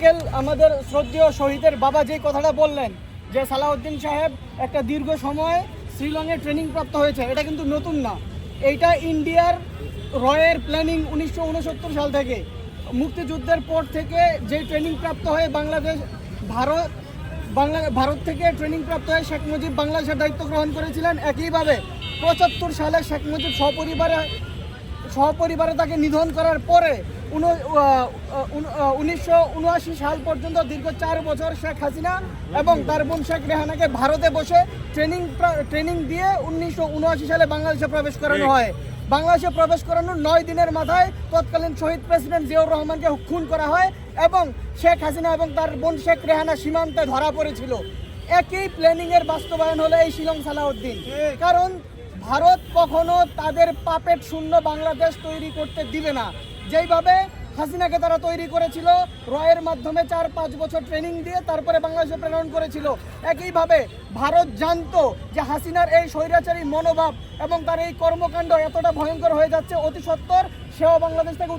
Uncle আমাদের শ্রদ্ধেয় শহীদের বাবা যে কথাটা বললেন যে সালাউদ্দিন সাহেব একটা দীর্ঘ সময় শিলংয়ে ট্রেনিং প্রাপ্ত হয়েছে, এটা কিন্তু নতুন না। এইটা ইন্ডিয়ার রয়ের প্ল্যানিং 1969 সাল থেকে, মুক্তিযুদ্ধের পর থেকে যে ট্রেনিং প্রাপ্ত হয়ে ভারত থেকে ট্রেনিং প্রাপ্ত হয়ে শেখ মুজিব বাংলাদেশের দায়িত্ব গ্রহণ করেছিলেন। একইভাবে 75 সালে শেখ মুজিব সপরিবারে তাকে নিধন করার পরে 1979 সাল পর্যন্ত দীর্ঘ 4 বছর শেখ হাসিনা এবং তার বোন শেখ রেহানাকে ভারতে বসে ট্রেনিং দিয়ে 1979 সালে বাংলাদেশে প্রবেশ করানো হয়। বাংলাদেশে প্রবেশ করানোর 9 দিনের মাথায় তৎকালীন শহীদ প্রেসিডেন্ট জিয়াউর রহমানকে খুন করা হয় এবং শেখ হাসিনা এবং তার বোন শেখ রেহানা সীমান্তে ধরা পড়েছিল। একই প্ল্যানিংয়ের বাস্তবায়ন হলো এই শিলং সালাউদ্দিন। কারণ ভারত কখনো তাদের পাপেট শূন্য বাংলাদেশ তৈরি করতে দিবে না। যেইভাবে হাসিনাকে তারা তৈরি করেছিল, রয়ের মাধ্যমে 4-5 বছর ট্রেনিং দিয়ে তারপরে বাংলাদেশে প্রেরণ করেছিল, একইভাবে ভারত জানতো যে হাসিনার এই স্বৈরাচারী মনোভাব এবং তার এই কর্মকাণ্ড এতটা ভয়ঙ্কর হয়ে যাচ্ছে, অতি সত্বর সেও বাংলাদেশ থেকে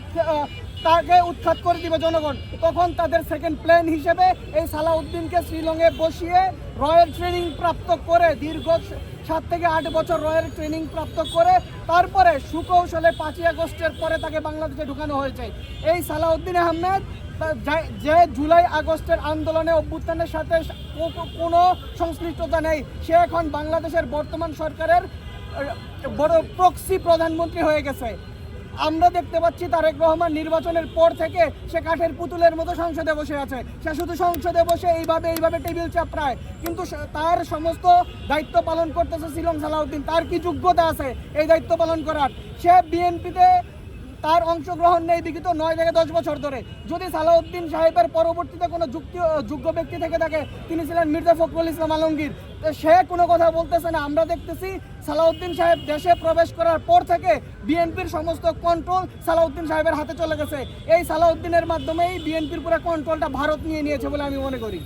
তাকে উৎখাত করে দিবে জনগণ। তখন তাদের সেকেন্ড প্ল্যান হিসেবে এই সালাউদ্দিনকে শিলংয়ে বসিয়ে রয়্যাল ট্রেনিং প্রাপ্ত করে দীর্ঘ 7 থেকে 8 বছর রয়্যাল ট্রেনিং প্রাপ্ত করে তারপরে সুকৌশলে 5ই আগস্টের পরে তাকে বাংলাদেশে ঢুকানো হয়েছে। এই সালাউদ্দিন আহমেদ যে জুলাই আগস্টের আন্দোলনে অভ্যুত্থানের সাথে কোনো সংশ্লিষ্টতা নেই, সে এখন বাংলাদেশের বর্তমান সরকারের বড় প্রক্সি প্রধানমন্ত্রী হয়ে গেছে। আমরা দেখতে পাচ্ছি তারেক রহমান নির্বাচনের পর থেকে সে কাঠের পুতুলের মতো সংসদে বসে আছে। সে শুধু সংসদে বসে এইভাবে টেবিল চাপড়ায়, কিন্তু তার সমস্ত দায়িত্ব পালন করতেছে শিলং সালাউদ্দিন। তার কি যোগ্যতা আছে এই দায়িত্ব পালন করার? সে বিএনপিতে তার অংশগ্রহণ নেই বিগত 9 থেকে 10 বছর ধরে। যদি সালাউদ্দিন সাহেবের পরবর্তীতে কোনো যোগ্য ব্যক্তি থেকে থাকে, তিনি ছিলেন মির্জা ফখরুল ইসলাম আলমগীর, সে কোনো কথা বলতেছে না। আমরা দেখতেছি সালাউদ্দিন সাহেব দেশে প্রবেশ করার পর থেকে বিএনপির সমস্ত কন্ট্রোল সালাউদ্দিন সাহেবের হাতে চলে গেছে। এই সালাউদ্দিনের মাধ্যমেই বিএনপির পুরো কন্ট্রোলটা ভারত নিয়ে নিয়েছে বলে আমি মনে করি।